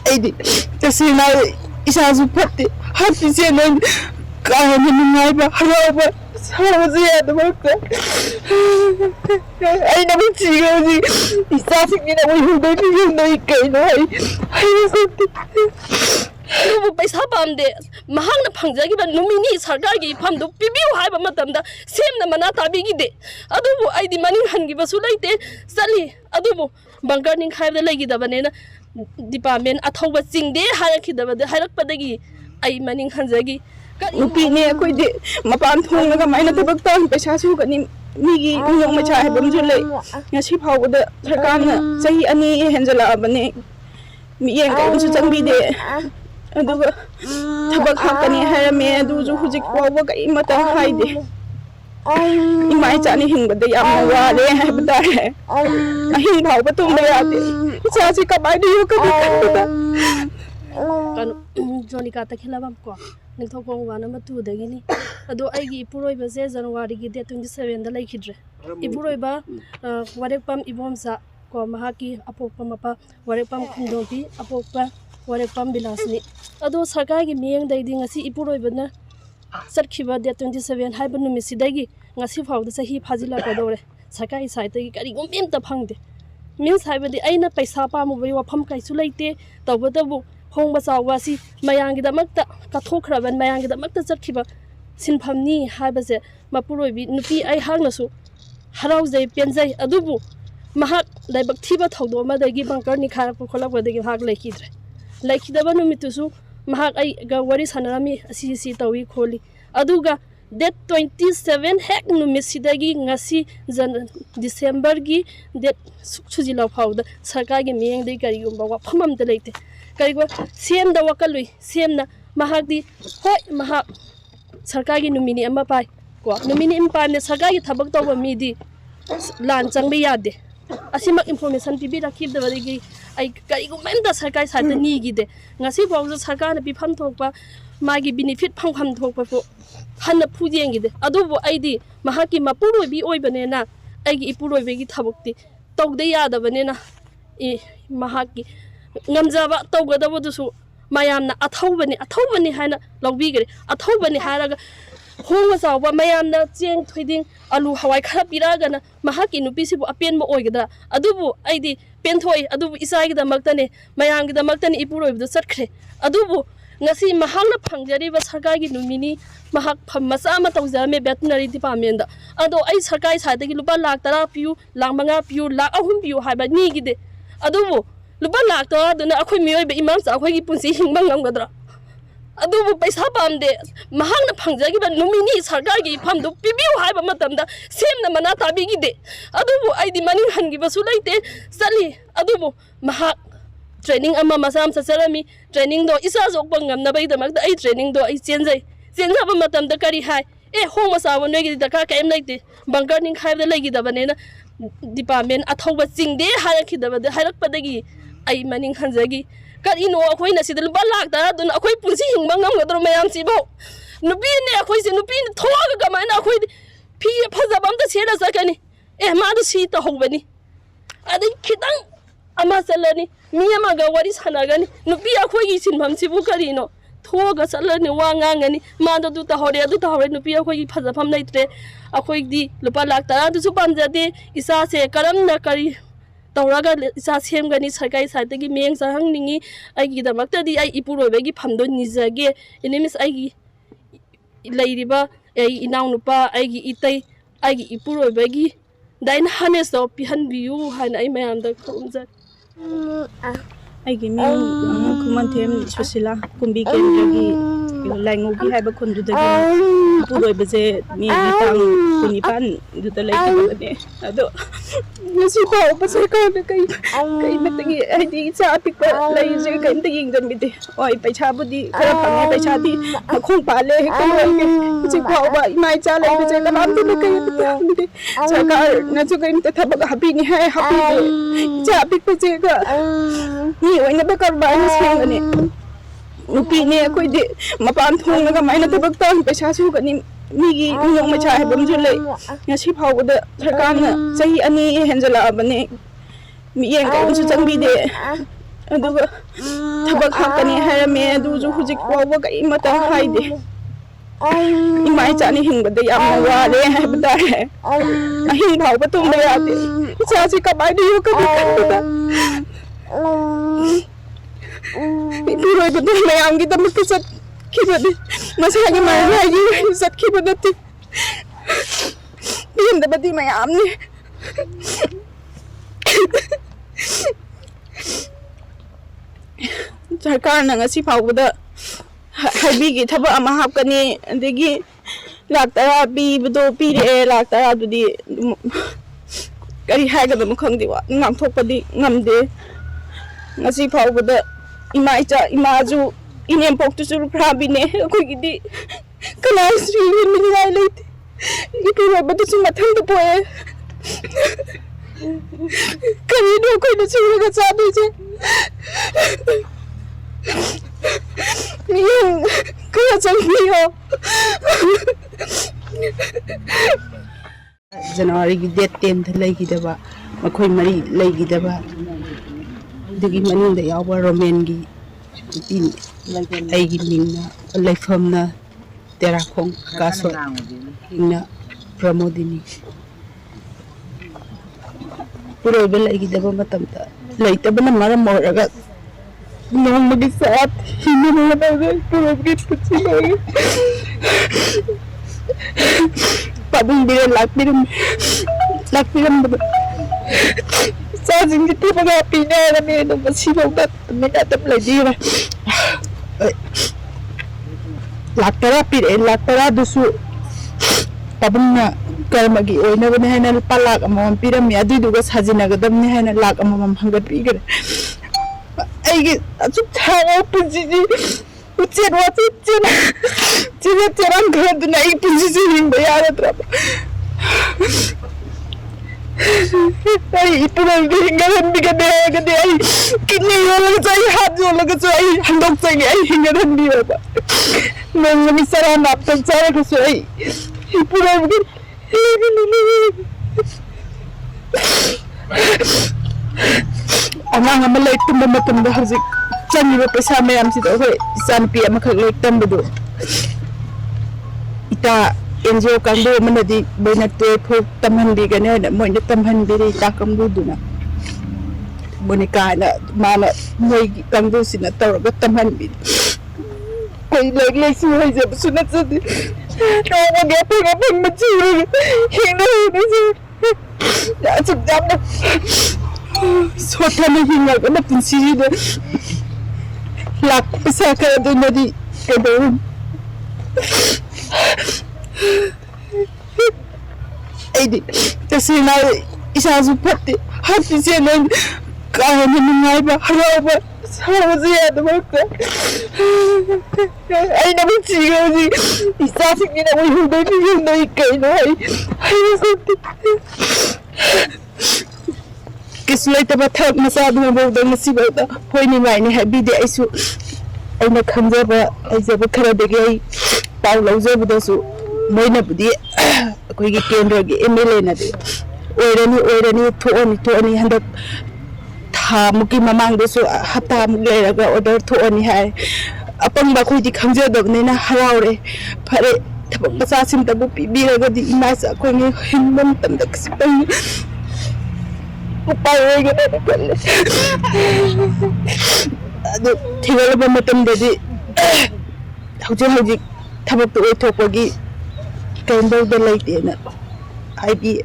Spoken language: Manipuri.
ꯑꯩꯗꯤ ꯇꯁꯦꯡꯅ ꯏꯁꯥꯁꯨ ꯐꯠꯇꯦ ꯍꯥꯠꯄꯤꯁꯦ ꯅꯪ ꯀꯥ ꯍꯦꯟꯅ ꯅꯨꯡꯉꯥꯏꯕ ꯍꯔꯥꯎꯕ ꯁꯥꯎꯕꯁꯦ ꯌꯥꯗꯕꯛꯇ ꯑꯩꯅ ꯑꯃꯨꯛ ꯁꯤꯒꯦ ꯍꯧꯖꯤꯛ ꯏꯆꯥꯁꯤꯡꯒꯤꯅ ꯑꯃꯨꯛ ꯍꯨꯟꯗꯣꯏ ꯀꯩꯅꯣ ꯑꯗꯨꯕꯨ ꯄꯩꯁꯥ ꯄꯥꯝꯗꯦ ꯃꯍꯥꯛꯅ ꯐꯪꯖꯈꯤꯕ ꯅꯨꯃꯤꯠꯅꯤ ꯁꯔꯀꯥꯔꯒꯤ ꯏꯐꯝꯗꯨ ꯄꯤꯕꯤꯌꯨ ꯍꯥꯏꯕ ꯃꯇꯝꯗ ꯁꯦꯝꯅ ꯃꯅꯥ ꯇꯥꯕꯤꯈꯤꯗꯦ ꯑꯗꯨꯕꯨ ꯑꯩꯗꯤ ꯃꯅꯤꯡ ꯍꯟꯈꯤꯕꯁꯨ ꯂꯩꯇꯦ ꯆꯠꯂꯤ ꯑꯗꯨꯕꯨ ꯕꯪꯀꯔ ꯅꯤꯡꯈꯥꯏꯕꯗ ꯂꯩꯈꯤꯗꯕꯅꯤꯅ ꯗꯤꯄꯥꯔꯠꯃꯦꯟ ꯑꯊꯧꯕ ꯆꯤꯡꯗꯦ ꯍꯥꯏꯔꯛꯄꯗꯒꯤ ꯑꯩ ꯃꯅꯤꯡ ꯍꯟꯖꯈꯤ ꯅꯨꯄꯤꯅꯦ ꯑꯩꯈꯣꯏꯗꯤ ꯃꯄꯥꯟ ꯊꯣꯡꯂꯒ ꯀꯃꯥꯏꯅ ꯊꯕꯛ ꯇꯧ ꯄꯩꯁꯥ ꯁꯨꯒꯅꯤ ꯃꯤꯒꯤ ꯅꯣꯡ ꯃꯆꯥ ꯍꯥꯏꯕ ꯑꯃꯁꯨ ꯂꯩ ꯉꯁꯤ ꯐꯥꯎꯕꯗ ꯁꯔꯀꯥꯔꯅ ꯆꯍꯤ 2 ꯍꯦꯟꯖꯜꯂꯛꯑꯕꯅꯦ ꯃꯤꯠꯌꯦꯡ ꯀꯔꯤꯝꯁꯨ ꯆꯪꯕꯤꯗꯦ ꯑꯗꯨꯒ ꯊꯕꯛ ꯍꯥꯞꯀꯅꯤ ꯍꯥꯏꯔꯝꯃꯦ ꯑꯗꯨꯁꯨ ꯍꯧꯖꯤꯛ ꯐꯥꯎꯕ ꯀꯔꯤꯃꯠꯇ ꯍꯥꯏꯗꯦ 이마 있잖니 힘든데 야무 와래 해보다래 힘 하고 tumbayate 이자지 가만히 요까지 조니까 딱힐라밤 거 닝토공 와나 마투데기니 아도 아이기 이프로이바세 자누와리기 데 27다 레이키드레 이프로이바 와레팜 이봄사 거 마하키 아포파 마파 와레팜 쿵동피 아포파 와레팜 빌라스니 아도 सरकार기 미행다이디 ngasi 이프로이바나 ꯆꯠꯈꯤꯕ ꯗꯦꯠ 27 ꯍꯥꯏꯕ ꯅꯨꯃꯤꯠꯁꯤꯗꯒꯤ ꯉꯁꯤ ꯐꯥꯎꯗ ꯆꯍꯤ ꯐꯥꯖꯤꯜꯂꯛꯀꯗꯧꯔꯦ ꯁꯔꯀꯥꯔꯒꯤ ꯁꯥꯏꯠꯇꯒꯤ ꯀꯔꯤꯒꯨꯝꯕ ꯑꯝꯇ ꯐꯪꯗꯦ ꯃꯤꯟꯁ ꯍꯥꯏꯕꯗꯤ ꯑꯩꯅ ꯄꯩꯁꯥ ꯄꯥꯝꯃꯨꯕꯒꯤ ꯋꯥꯐꯝ ꯀꯩꯁꯨ ꯂꯩꯇꯦ ꯇꯧꯕꯇꯕꯨ ꯍꯣꯡꯕ ꯆꯥꯎꯕ ꯑꯁꯤ ꯃꯌꯥꯝꯒꯤꯗꯃꯛꯇ ꯀꯠꯊꯣꯛꯈ꯭ꯔꯕ ꯃꯌꯥꯝꯒꯤꯗꯃꯛꯇ ꯆꯠꯈꯤꯕ ꯁꯤꯟꯐꯝꯅꯤ ꯍꯥꯏꯕꯁꯦ ꯃꯄꯨꯔꯣꯏꯕꯤ ꯅꯨꯄꯤ ꯑꯩꯍꯥꯛꯅꯁꯨ ꯍꯔꯥꯎꯖꯩ ꯄꯦꯟꯖꯩ ꯑꯗꯨꯕꯨ ꯃꯍꯥꯛ ꯂꯥꯏꯕꯛ ꯊꯤꯕ ꯊꯧꯗꯣꯛ ꯑꯃꯗꯒꯤ ꯕꯪꯀꯔ ꯅꯤꯡꯈꯥꯏꯔꯛꯄ ꯈꯣꯠꯂꯛꯄꯗꯒꯤ ꯃꯍꯥꯛ ꯂꯩꯈꯤꯗ꯭ꯔꯦ ꯂꯩꯈꯤꯗꯕ ꯅꯨꯃꯤꯠꯇꯨꯁꯨ ꯃꯍꯥꯛ ꯑꯩꯒ ꯋꯥꯔꯤ ꯁꯥꯟꯅꯔꯝꯃꯤ ꯑꯁꯤ ꯇꯧꯏ ꯈꯣꯠꯂꯤ ꯑꯗꯨꯒ ꯗꯦꯠ 27 ꯍꯦꯛ ꯅꯨꯃꯤꯠꯁꯤꯗꯒꯤ ꯉꯁꯤ ꯗꯤꯁꯦꯝꯕꯔꯒꯤ ꯗꯦꯠ ꯁꯨꯖꯤꯜꯂ ꯐꯥꯎꯗ ꯁꯔꯀꯥꯔꯒꯤ ꯃꯤꯠꯌꯦꯡꯗꯒꯤ ꯀꯔꯤꯒꯨꯝꯕ ꯋꯥꯐꯝ ꯑꯃꯇ ꯂꯩꯇꯦ ꯀꯔꯤꯒꯨꯝꯕ ꯁꯦꯝꯗ ꯋꯥꯀꯠꯂꯨꯏ ꯁꯦꯝꯅ ꯃꯍꯥꯛꯇꯤ ꯍꯣꯏ ꯃꯍꯥꯛ ꯁꯔꯀꯥꯔꯒꯤ ꯅꯨꯃꯤꯠꯅꯤ ꯑꯃ ꯄꯥꯏ ꯀꯣ ꯅꯨꯃꯤꯠꯅꯤ ꯑꯃ ꯄꯥꯏꯕꯅ ꯁꯔꯀꯥꯔꯒꯤ ꯊꯕꯛ ꯇꯧꯕ ꯃꯤꯗꯤ ꯂꯥꯟ ꯆꯪꯕ ꯌꯥꯗꯦ ꯑꯁꯤꯃꯛ ꯏꯟꯐꯣꯔꯃꯦꯁꯟ ꯄꯤꯕꯤꯔꯛꯈꯤꯗꯕꯗꯒꯤ ꯑꯩ ꯀꯔꯤꯒꯨꯝꯕ ꯑꯃꯇ ꯁꯔꯀꯥꯔ ꯁꯥꯏꯠꯇ ꯅꯤꯒꯤꯗꯦ ꯉꯁꯤ ꯐꯥꯎꯕ ꯁꯔꯀꯥꯔꯅ ꯄꯤꯐꯝ ꯊꯣꯛꯄ ꯃꯥꯒꯤ ꯕꯦꯅꯤꯐꯤꯠ ꯐꯪꯐꯝ ꯊꯣꯛꯄꯁꯨ ꯍꯟꯅ ꯐꯨꯖꯦꯡꯒꯤꯗꯦ ꯑꯗꯨꯕꯨ ꯑꯩꯗꯤ ꯃꯍꯥꯛꯀꯤ ꯃꯄꯨꯔꯣꯏꯕꯤ ꯑꯣꯏꯕꯅꯦꯅ ꯑꯩꯒꯤ ꯏꯄꯨꯔꯣꯏꯕꯒꯤ ꯊꯕꯛꯇꯤ ꯇꯧꯗ ꯌꯥꯗꯕꯅꯦꯅ ꯃꯍꯥꯛꯀꯤ ꯉꯝꯖꯕ ꯇꯧꯒꯗꯕꯗꯨꯁꯨ ꯃꯌꯥꯝꯅ ꯑꯊꯧꯕꯅꯤ ꯍꯥꯏꯅ ꯂꯧꯕꯤꯒ꯭ꯔꯦ ꯑꯊꯧꯕꯅꯤ ꯍꯥꯏꯔꯒ ꯍꯣꯡꯕ ꯆꯥꯎꯕ ꯃꯌꯥꯝꯅ ꯆꯦꯡ ꯊꯣꯏꯗꯤꯡ ꯑꯂꯨ ꯍꯋꯥꯏ ꯈꯔ ꯄꯤꯔꯛꯑꯒꯅ ꯃꯍꯥꯛꯀꯤ ꯅꯨꯄꯤꯁꯤꯕꯨ ꯑꯄꯦꯟꯕ ꯑꯣꯏꯒꯗ꯭ꯔꯥ ꯑꯗꯨꯕꯨ ꯑꯩꯗꯤ ꯄꯦꯟꯊꯣꯛꯏ ꯑꯗꯨꯕꯨ ꯏꯆꯥꯒꯤꯗꯃꯛꯇꯅꯤ ꯃꯌꯥꯝꯒꯤꯗꯃꯛꯇꯅꯤ ꯏꯄꯨꯔꯣꯏꯕꯗꯨ ꯆꯠꯈ꯭ꯔꯦ ꯑꯗꯨꯕꯨ ꯉꯁꯤ ꯃꯍꯥꯛꯅ ꯐꯪꯖꯔꯤꯕ ꯁꯔꯀꯥꯔꯒꯤ ꯅꯨꯃꯤꯠꯅꯤ ꯃꯍꯥꯛ ꯐꯝ ꯃꯆꯥ ꯑꯃ ꯇꯧꯖꯔꯝꯃꯦ ꯚꯦꯇꯅꯔꯤ ꯗꯤꯄꯥꯔꯠꯃꯦꯟꯗ ꯑꯗꯣ ꯑꯩ ꯁꯔꯀꯥꯔꯒꯤ ꯁꯥꯏꯠꯇꯒꯤ ꯂꯨꯄꯥ ꯂꯥꯛ 10 ꯄꯤꯌꯨ ꯂꯥꯛ 5 ꯄꯤꯌꯨ ꯂꯥꯛ 3 ꯄꯤꯌꯨ ꯍꯥꯏꯕ ꯅꯤꯒꯤꯗꯦ ꯑꯗꯨꯕꯨ ꯂꯨꯄꯥ ꯂꯥꯛ 10 ꯑꯗꯨꯅ ꯑꯩꯈꯣꯏ ꯃꯤꯑꯣꯏꯕ ꯏꯃꯥꯝꯆꯥ ꯑꯩꯈꯣꯏꯒꯤ ꯄꯨꯟꯁꯤ ꯍꯤꯡꯕ ꯉꯝꯒꯗ꯭ꯔꯥ ꯑꯗꯨꯕꯨ ꯄꯩꯁꯥ ꯄꯥꯝꯗꯦ ꯃꯍꯥꯛꯅ ꯐꯪꯖꯈꯤꯕ ꯅꯨꯃꯤꯠꯅꯤ ꯁꯔꯀꯥꯔꯒꯤ ꯏꯐꯝꯗꯨ ꯄꯤꯕꯤꯌꯨ ꯍꯥꯏꯕ ꯃꯇꯝꯗ ꯁꯦꯝꯅ ꯃꯅꯥ ꯇꯥꯕꯤꯈꯤꯗꯦ ꯑꯗꯨꯕꯨ ꯑꯩꯗꯤ ꯃꯅꯤꯡ ꯍꯟꯈꯤꯕꯁꯨ ꯂꯩꯇꯦ ꯆꯠꯂꯤ ꯑꯗꯨꯕꯨ ꯃꯍꯥꯛ ट्रेनिंग अमा मसा मसा चलमी ट्रेनिंग दो इसा जोक ngam आई ट्रेनिंग दो आई चेंजब मतमद करी हाय ए होंग मसाब नोगी दरकार कैम लेते बंकर निंग खाइबद लेगिदबनेना डिपार्टमेंट अथौब चिंगदे हायरकपदगी आई मनिंग हंजगी करिनो अखोइना सिद लुपा लाख तरा दुन अखोइ पुंसि हिंबा ngamgadro mayam सिबो नुपी ने अखोइ से नुपी थोग कमाइना अखोइ फी फजब अमता सेरा सकनी ए मादु सी त होबनी अदि खितंग अमा चलनी मी अमागा वरी सानागनी नुपी अखोइगी सिनफम सिबु करिनो थोग चलनी वा nganगनी मादो दु तहरे नुपी अखोइगी फजफम लेत्रे अखोइदी लुपा लाख तरा दुसु पामजदे इसा से करमना करी तौरागा इसा सेमगनी सरकारी साइडगी मेंग चाहंगनिंगी आइगी दमक्तदी आई इपुरोबेगी फमदो निजगे इनिमिस आइगी लैरिबा आई इनाउनुपा आइगी इतै आइगी इपुरोबेगी दाइन हानेस दो पिहनबियु हान आई मयामदा खुमजा आइगी मेंग खुमंथेम सुशीला कुंबी केंद्रगी लाइंगोगी हाइबा खुंदुदगी इपुरोबेजे मेगी तांग कुनिपान दुदा लैतबने अदो ngasi pao pa sarkar na kay matagi ay di sa atik pa lai je kay taging jan bide oi paisa budi kara pangai paisa di khong pale kay je pao ba mai cha lai je kalam di kay bide sarkar na ju kay ta thabak happy ni hai happy cha apik pa je ga ni oi na ba kar ba ni seng ne nupi ne koi de mapan thong na ga mai na tabak ta paisa su ga ni ꯃꯤꯒꯤ ꯅꯣꯡ ꯃꯆꯥ ꯍꯥꯏꯕ ꯑꯃꯁꯨ ꯂꯩ ꯉꯁꯤ ꯐꯥꯎꯕꯗ ꯁꯔꯀꯥꯔꯅ ꯆꯍꯤ 2 ꯍꯦꯟꯖꯜꯂꯛꯑꯕꯅꯦ ꯃꯤꯠꯌꯦꯡ ꯀꯔꯤꯝꯁꯨ ꯆꯪꯕꯤꯗꯦ ꯑꯗꯨꯒ ꯊꯕꯛ ꯍꯥꯞꯀꯅꯤ ꯍꯥꯏꯔꯝꯃꯦ ꯑꯗꯨꯁꯨ ꯍꯧꯖꯤꯛ ꯐꯥꯎꯕ ꯀꯔꯤꯃꯇ ꯍꯥꯏꯗꯦ ꯏꯃꯥ ꯏꯆꯥꯅ ꯍꯤꯡꯕꯗ ꯌꯥꯝꯅ ꯋꯥꯔꯦ ꯍꯥꯏꯕ ꯇꯥꯔꯦ ꯑꯍꯤꯡ ꯐꯥꯎꯕ ꯇꯨꯝꯕ ꯌꯥꯗꯦ ꯏꯆꯥꯁꯤ ꯀꯃꯥꯏꯅ ꯌꯣꯛꯀꯅꯤ ꯈꯟꯕꯗ ꯏꯄꯨꯔꯣꯏꯕꯗꯨ ꯃꯌꯥꯝꯒꯤꯗꯃꯛꯇ ꯆꯠꯈꯤꯕꯅꯤ ꯃꯁꯥꯒꯤ ꯃꯔꯥꯏꯒꯤ ꯆꯠꯈꯤꯕ ꯅꯠꯇꯦ ꯄꯦꯟꯗꯕꯗꯤ ꯃꯌꯥꯝꯅꯤ ꯁꯔꯀꯥꯔꯅ ꯉꯁꯤ ꯐꯥꯎꯕꯗ ꯍꯥꯏꯕꯤꯒꯤ ꯊꯕꯛ ꯑꯃ ꯍꯥꯞꯀꯅꯤ ꯑꯗꯒꯤ ꯂꯥꯛ 10 ꯄꯤꯕꯗꯣ ꯄꯤꯔꯛꯑꯦ ꯂꯥꯛ 10ꯗꯨꯗꯤ ꯀꯔꯤ ꯍꯥꯏꯒꯗꯕꯅꯣ ꯈꯪꯗꯦ ꯉꯥꯡꯊꯣꯛꯄꯗꯤ ꯉꯝꯗꯦ ngasi phawbada ima icha imaju inempoktsu ruphabine akhogidi kana sri minai leite ikirabadu su mathang da poe kani do koi na chiraga chadu je ni kaya changni ho January ki date 10 th lai gidaba makhoi mari lai gidaba digi maning da yawa romen gi tin ai gi mingna laifamna terakhong kaso ingna pramodini puro be lai gidaba matamta laitabana maram moraga nomagi sat hinna na puro gi puchi padung bire lakpiram Sajing itu pada pindah kami itu masih bukan mereka tak belajar. Laktara pindah laktara dusu tabungnya kalau magi oina benda hanya palak amam piram ya di juga sajina kadam ni hanya lak amam hanggat pikir. Aigi acuk thang punji ucet wacet cina cerang kerana tu naik punji hing bayar terapa. Ay ipurang hingaran bigade gade ay kini yola chai hat yola ka chai handok chai ay hingaran bi ba nang misara nap tan chara ka chai ipurang bi amang amalai tumba matum da hazik chani ba pesa mayam si do hoi san pi amakhak lek tam bu ita enjo kangdo manadi bonate pho tamhan bi gane na moina tamhan bi ri takam du duna bonika na mala moi kangdo sina tawra tamhan bi koi leg leg su hai je suna chadi no mo ge pha ma chi hina ni se ya chuk jam na sota na hinga na punsi de lak pesa ka do nadi edo Aidi, kasi na isasu pati hati siya na kaya na nangay ba haraw ba sama siya na magka ay naman siya si isasing niya na huyuday niya na ikay na ay nasanti kisulay tabatag masado na bawda na si bawda hoy ni may ni habidi ay su ay nakhangza ba ay zaba karadagi ay pao lauza ba da su moina budi koi gi kendra gi MLA na de oirani thoani handak tha muki mamang de su hata muk le ga order thoani hai apang ba khoi di khangja dog ne na haraure phare thapang bacha sim tabu pi bi ga di ima sa koi ngi hinmam tam dak sipai upai ga na kale adu thigal ba matam de di hauji thabak to thopagi Kendo the late in it. I be